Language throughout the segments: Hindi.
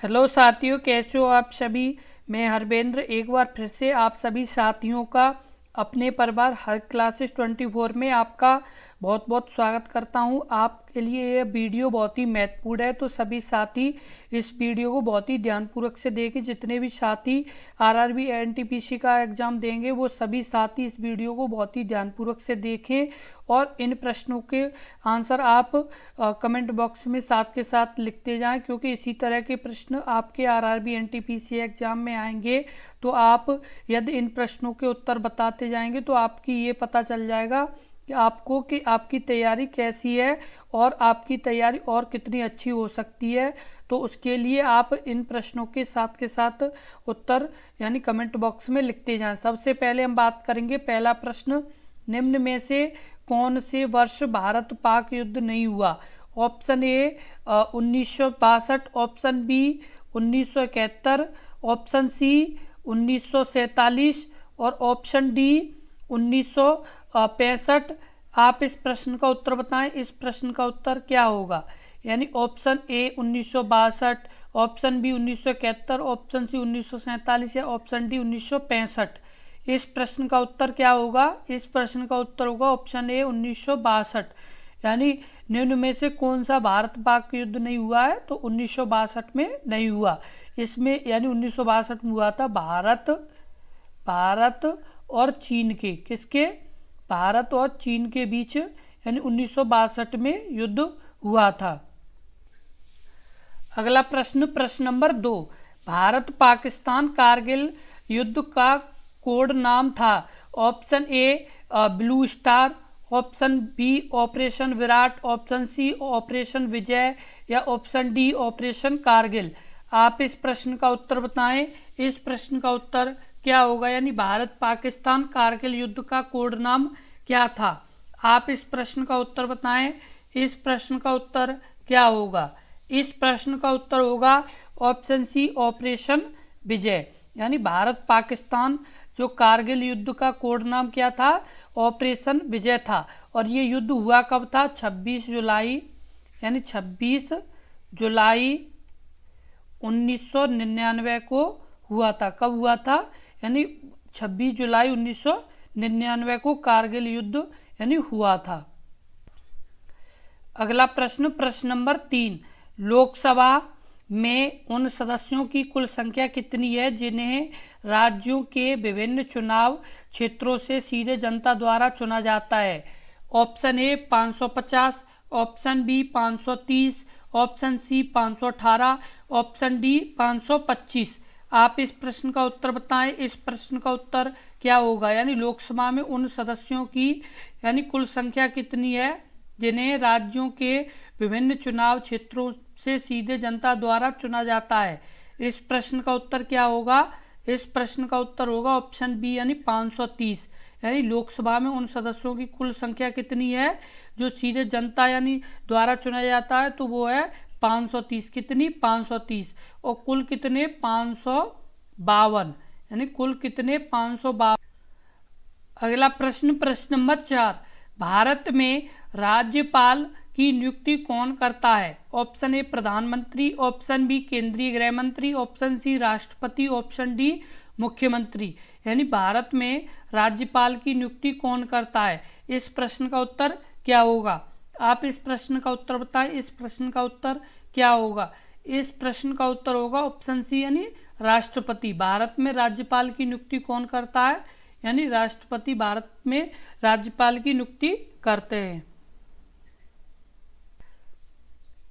हेलो साथियों, कैसे हो आप सभी। मैं हरबेंद्र एक बार फिर से आप सभी साथियों का अपने परिवार हर क्लासेस 24 में आपका बहुत बहुत स्वागत करता हूं। आपके लिए ये वीडियो बहुत ही महत्वपूर्ण है, तो सभी साथी इस वीडियो को बहुत ही ध्यानपूर्वक से देखें। जितने भी साथी आरआरबी एनटीपीसी का एग्ज़ाम देंगे वो सभी साथी इस वीडियो को बहुत ही ध्यानपूर्वक से देखें और इन प्रश्नों के आंसर आप कमेंट बॉक्स में साथ के साथ लिखते जाएं, क्योंकि इसी तरह के प्रश्न आपके आरआरबी एनटीपीसी एग्जाम में आएंगे। तो आप यदि इन प्रश्नों के उत्तर बताते जाएंगे तो आपकी ये पता चल जाएगा कि आपकी तैयारी कैसी है और आपकी तैयारी और कितनी अच्छी हो सकती है। तो उसके लिए आप इन प्रश्नों के साथ उत्तर यानी कमेंट बॉक्स में लिखते जाएं। सबसे पहले हम बात करेंगे पहला प्रश्न, निम्न में से कौन से वर्ष भारत पाक युद्ध नहीं हुआ। Option A 1962, option B 1971, option C 1947 और ऑप्शन डी 1965। आप इस प्रश्न का उत्तर बताएं। इस प्रश्न का उत्तर क्या होगा? यानी option A 1962, option B 1971, option C 1947 या ऑप्शन डी 1965। इस प्रश्न का उत्तर क्या होगा? इस प्रश्न का उत्तर होगा ऑप्शन ए 1962। यानी निम्न में से कौन सा भारत पाक युद्ध नहीं हुआ है? तो 1962 में नहीं हुआ। इसमें यानी 1962 में हुआ था भारत और चीन के, किसके? भारत और चीन के बीच, यानी 1962 में युद्ध हुआ था। अगला प्रश्न, प्रश्न नंबर 2, भारत पाकिस्तान कारगिल युद्ध का कोड नाम था। Option A Blue Star, option B operation Virat, option C operation Vijay या ऑप्शन डी ऑपरेशन कारगिल। आप इस प्रश्न का उत्तर बताएं। इस प्रश्न का उत्तर क्या होगा? यानी भारत पाकिस्तान कारगिल युद्ध का कोड नाम क्या था? आप इस प्रश्न का उत्तर बताएं। इस प्रश्न का उत्तर क्या होगा? इस प्रश्न का उत्तर होगा ऑप्शन सी ऑपरेशन विजय। यानी भारत पाकिस्तान जो कारगिल युद्ध का कोड नाम क्या था? ऑपरेशन विजय था। और ये युद्ध हुआ कब था? 26 जुलाई, यानी 26 जुलाई 1999 को हुआ था। कब हुआ था? यानी 26 जुलाई 1999 को कारगिल युद्ध यानी हुआ था। अगला प्रश्न, प्रश्न नंबर 3, लोकसभा में उन सदस्यों की कुल संख्या कितनी है जिन्हें राज्यों के विभिन्न चुनाव क्षेत्रों से सीधे जनता द्वारा चुना जाता है? Option A 550, option B 530, option C 518, option D 525। आप इस प्रश्न का उत्तर बताएं। इस प्रश्न का उत्तर क्या होगा? यानी लोकसभा में उन सदस्यों की यानी कुल संख्या कितनी है जिन्हें राज्यों के विभिन्न चुनाव क्षेत्रों से सीधे जनता द्वारा चुना जाता है? इस प्रश्न का उत्तर क्या होगा? इस प्रश्न का उत्तर होगा ऑप्शन बी यानी 530। यानी लोकसभा में उन सदस्यों की कुल संख्या कितनी है जो सीधे जनता यानी द्वारा चुना जाता है? तो वो है 530। कितनी? 530। और कुल कितने? 552। यानी कुल कितने? 552। अगला प्रश्न, प्रश्न नंबर 4, भारत में राज्यपाल की नियुक्ति कौन करता है? ऑप्शन ए प्रधानमंत्री, ऑप्शन बी केंद्रीय गृह मंत्री, ऑप्शन सी राष्ट्रपति, ऑप्शन डी मुख्यमंत्री। यानी भारत में राज्यपाल की नियुक्ति कौन करता है? इस प्रश्न का उत्तर क्या होगा? आप इस प्रश्न का उत्तर बताएं। इस प्रश्न का उत्तर क्या होगा? इस प्रश्न का उत्तर होगा ऑप्शन सी यानी राष्ट्रपति। भारत में राज्यपाल की नियुक्ति कौन करता है? यानी राष्ट्रपति भारत में राज्यपाल की नियुक्ति करते हैं।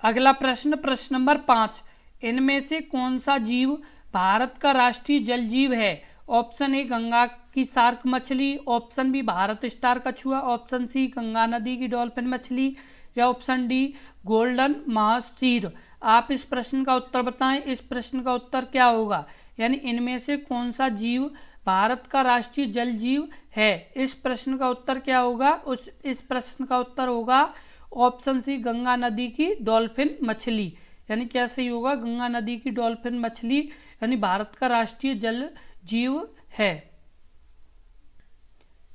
अगला प्रश्न, प्रश्न नंबर 5, इनमें से कौन सा जीव भारत का राष्ट्रीय जल जीव है? ऑप्शन ए गंगा की शार्क मछली, ऑप्शन बी भारत स्टार कछुआ, ऑप्शन सी गंगा नदी की डॉल्फिन मछली या ऑप्शन डी गोल्डन महासीर। आप इस प्रश्न का उत्तर बताएं। इस प्रश्न का उत्तर क्या होगा? यानी इनमें से कौन सा जीव भारत का राष्ट्रीय जल जीव है? इस प्रश्न का उत्तर क्या होगा? इस प्रश्न का उत्तर होगा ऑप्शन सी गंगा नदी की डॉल्फिन मछली। यानी क्या सही होगा? गंगा नदी की डॉल्फिन मछली यानी भारत का राष्ट्रीय जल जीव है।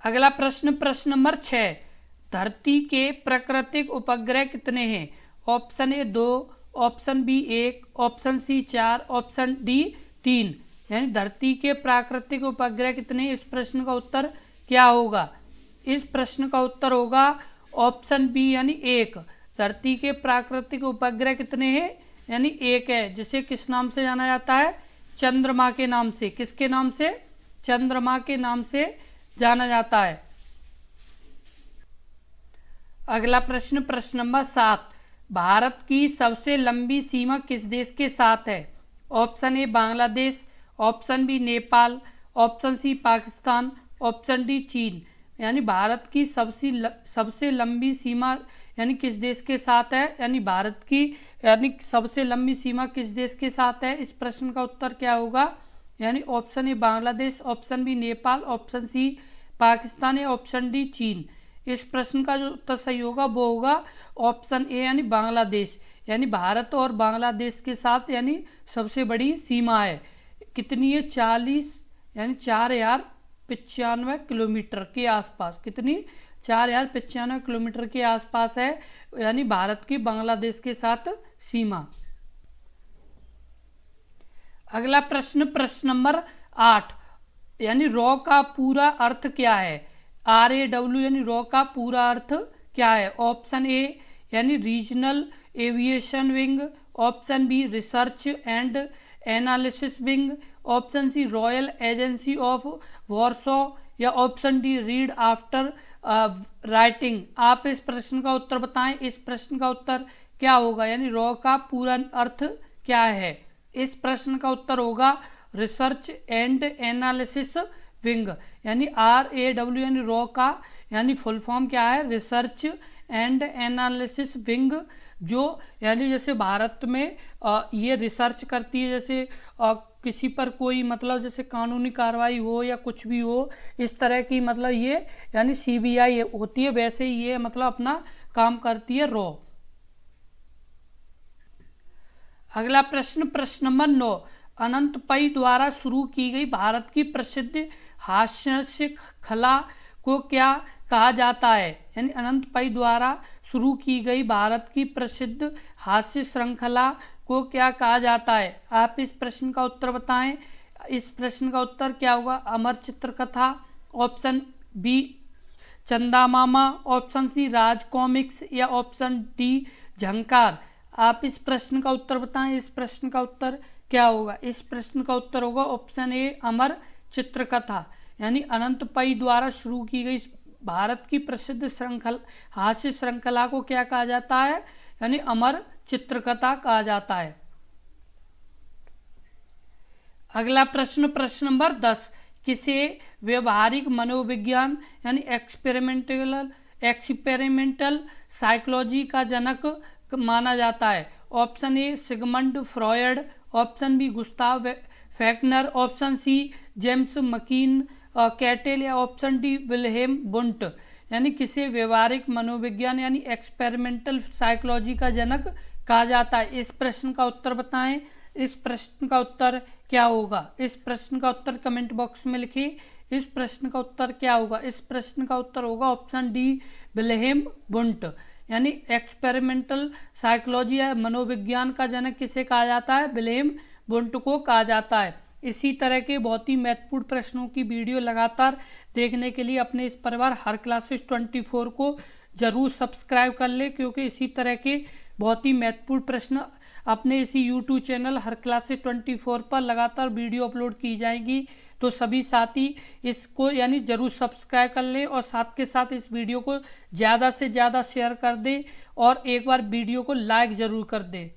अगला प्रश्न, प्रश्न नंबर 6, धरती के प्राकृतिक उपग्रह कितने हैं? Option A 2, option B 1, option C 4, option D 3। यानी धरती के प्राकृतिक उपग्रह कितने, इस प्रश्न का उत्तर क्या होगा? इस प्रश्न का उत्तर होगा ऑप्शन बी यानी 1। धरती के प्राकृतिक उपग्रह कितने हैं? यानी 1 है, जिसे किस नाम से जाना जाता है? चंद्रमा के नाम से। किसके नाम से? चंद्रमा के नाम से जाना जाता है। अगला प्रश्न, प्रश्न नंबर 7, भारत की सबसे लंबी सीमा किस देश के साथ है? Option A Bangladesh, option B Nepal, option C Pakistan, option D चीन। यानी भारत की सबसे लंबी सीमा यानी किस देश के साथ है? यानी भारत की यानी सबसे लंबी सीमा किस देश के साथ है? इस प्रश्न का उत्तर क्या होगा? यानी option A Bangladesh, option B Nepal, option C Pakistan या ऑप्शन डी चीन। इस प्रश्न का जो उत्तर सही होगा वो होगा ऑप्शन ए यानी बांग्लादेश। यानी भारत और बांग्लादेश के साथ यानी सबसे बड़ी सीमा है। कितनी है? 40 यानी 4095 किलोमीटर के आसपास। कितनी? 4095 किलोमीटर के आसपास है यानी भारत की बांग्लादेश के साथ सीमा। अगला प्रश्न, प्रश्न नंबर 8, यानी रॉ का पूरा अर्थ क्या है? RAW यानी रॉ का पूरा अर्थ क्या है? ऑप्शन ए यानी regional aviation wing, option B research and analysis wing, option C royal agency of Warsaw या option D read after writing. आप इस प्रश्न का उत्तर बताएं। इस प्रश्न का उत्तर क्या होगा? यानी रॉ का पूरा अर्थ क्या है? इस प्रश्न का उत्तर होगा रिसर्च एंड एनालिसिस विंग। यानी RAW यानी रॉ का यानी फुल फॉर्म क्या है? रिसर्च एंड एनालिसिस विंग, जो यानी जैसे भारत में ये रिसर्च करती है, जैसे किसी पर कोई मतलब जैसे कानूनी कार्रवाई हो या कुछ भी हो, इस तरह की मतलब ये यानी CBI होती है, वैसे ही ये मतलब अपना काम करती है रॉ। अगला प्रश्न, प्रश्न नंबर 9, अनंत पै द्वारा शुरू की गई भारत की प्रसिद्ध हास्य श्रृंखला को क्या कहा जाता है? यानी अनंत पै द्वारा शुरू की गई भारत की प्रसिद्ध हास्य श्रृंखला को क्या कहा जाता है? आप इस प्रश्न का उत्तर बताएं। इस प्रश्न का उत्तर क्या होगा? अमर चित्रकथा, ऑप्शन बी चंदा मामा, ऑप्शन सी राज कॉमिक्स या ऑप्शन डी झंकार। आप इस प्रश्न का उत्तर बताएं। इस प्रश्न का उत्तर क्या होगा? इस प्रश्न का उत्तर होगा ऑप्शन ए अमर चित्रकथा। यानी अनंत पै द्वारा शुरू की गई भारत की प्रसिद्ध हास्य श्रृंखला को क्या कहा जाता है? यानी अमर चित्रकथा कहा जाता है। अगला प्रश्न, प्रश्न नंबर 10, किसे व्यवहारिक मनोविज्ञान यानी एक्सपेरिमेंटल साइकोलॉजी का जनक माना जाता है? Option A Sigmund Freud, option B Gustav Fechner, option C James McKeen Cattell या ऑप्शन डी विल्हेम बुंट। यानी किसे व्यवहारिक मनोविज्ञान यानी एक्सपेरिमेंटल साइकोलॉजी का जनक कहा जाता है? इस प्रश्न का उत्तर बताएं। इस प्रश्न का उत्तर क्या होगा? इस प्रश्न का उत्तर कमेंट बॉक्स में लिखिए। इस प्रश्न का उत्तर क्या होगा? इस प्रश्न का उत्तर होगा ऑप्शन डी विल्हेम बुंट। यानी एक्सपेरिमेंटल साइकोलॉजी या मनोविज्ञान का जनक किसे कहा जाता है? विल्हेम बुंट को कहा जाता है। इसी तरह के बहुत ही महत्वपूर्ण प्रश्नों की वीडियो लगातार देखने के लिए अपने इस परिवार हर क्लासेस 24 को जरूर सब्सक्राइब कर ले, क्योंकि इसी तरह के बहुत ही महत्वपूर्ण प्रश्न अपने इसी YouTube चैनल हर क्लासेस 24 पर लगातार वीडियो अपलोड की जाएगी। तो सभी साथी इसको यानी जरूर सब्सक्राइब कर लें और साथ के साथ इस वीडियो को ज़्यादा से ज़्यादा शेयर कर दें और एक बार वीडियो को लाइक ज़रूर कर दें।